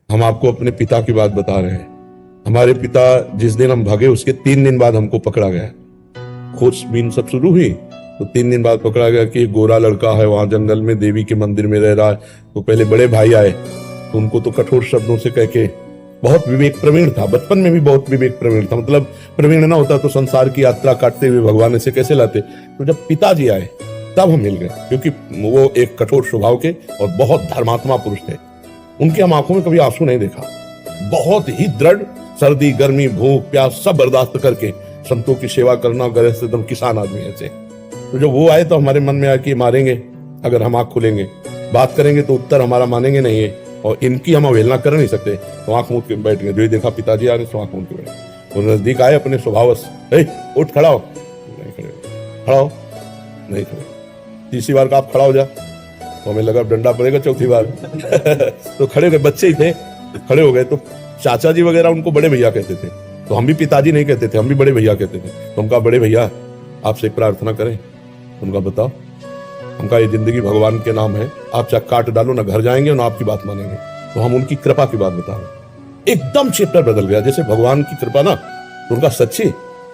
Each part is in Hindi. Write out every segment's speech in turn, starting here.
हम आपको अपने पिता की बात बता रहे हैं। हमारे पिता जिस दिन हम भागे उसके 3 दिन बाद हमको पकड़ा गया। खोजबीन सब शुरू हुई तो 3 दिन बाद पकड़ा गया कि एक गोरा लड़का है वहां जंगल में देवी के मंदिर में रह रहा है। तो पहले बड़े भाई आए तो उनको तो कठोर शब्दों से कह के, बहुत विवेक प्रवीण था, बचपन में भी बहुत विवेक प्रवीण था, मतलब प्रवीण ना होता तो संसार की यात्रा काटते हुए भगवान इसे कैसे लाते। तो जब पिताजी आए तब हम मिल गए, क्योंकि वो एक कठोर स्वभाव के और बहुत धर्मात्मा पुरुष थे। उनकी हम आंखों में कभी आंसू नहीं देखा। बहुत ही दृढ़, सर्दी गर्मी भूख प्यास सब बर्दाश्त करके संतों की सेवा करना, गरज से एकदम किसान आदमी ऐसे। तो जब वो आए तो हमारे मन में आया कि मारेंगे अगर हम आंख खोलेंगे, बात करेंगे तो उत्तर हमारा मानेंगे नहीं है, और इनकी हम अवहेलना कर नहीं सकते। तो आंख मूंद के बैठ गए। जो ही देखा पिताजी आ रहे तो आंख मूंद के बैठे। वो नजदीक आए, अपने स्वभाव उठ खड़ा हो, नहीं खड़े, खड़ा हो, नहीं खड़े। तीसरी बार का आप खड़ा हो जा, तो हमें लगा डंडा पड़ेगा चौथी बार तो खड़े हो गए, बच्चे ही थे, खड़े हो गए। तो चाचा जी वगैरह उनको बड़े भैया कहते थे, तो हम भी पिताजी नहीं कहते थे, हम भी बड़े भैया कहते थे। तो हमका बड़े भैया आपसे एक प्रार्थना करें। उनका बताओ। हमका ये जिंदगी भगवान के नाम है, आप चाहे काट डालो ना घर जाएंगे ना आपकी बात मानेंगे। तो हम उनकी कृपा की बात बता रहे। एकदम चैप्टर बदल गया, जैसे भगवान की कृपा ना, तो उनका सच्ची,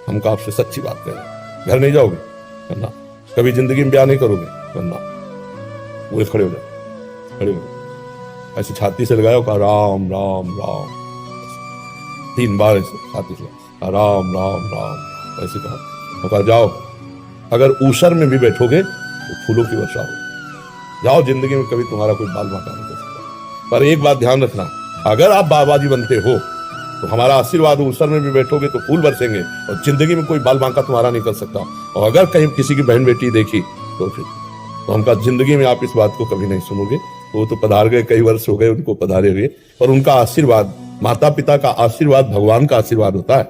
हमका आपसे सच्ची बात करें। घर नहीं जाओगे करना, कभी जिंदगी में ब्याह नहीं करोगे करना। वो खड़े हो जाओ, खड़े हो जाओ, ऐसे छाती से लगाओ, कहा राम राम राम 3 बार ऐसे छाती से, राम राम राम ऐसे कहा जाओ। अगर ऊसर में भी बैठोगे तो फूलों की वर्षा हो। जाओ, जिंदगी में कभी तुम्हारा कोई बाल बांका नहीं कर सकता। पर एक बात ध्यान रखना, अगर आप बाबा जी बनते हो तो हमारा आशीर्वाद, ऊसर में भी बैठोगे तो फूल बरसेंगे, और जिंदगी में कोई बाल बांका तुम्हारा नहीं कर सकता। और अगर कहीं किसी की बहन बेटी देखी तो फिर तो हमका जिंदगी में आप इस बात को कभी नहीं सुनोगे। वो तो पधार गए, कई वर्ष हो गए उनको पधारे हुए, पर उनका आशीर्वाद, माता पिता का आशीर्वाद भगवान का आशीर्वाद होता है।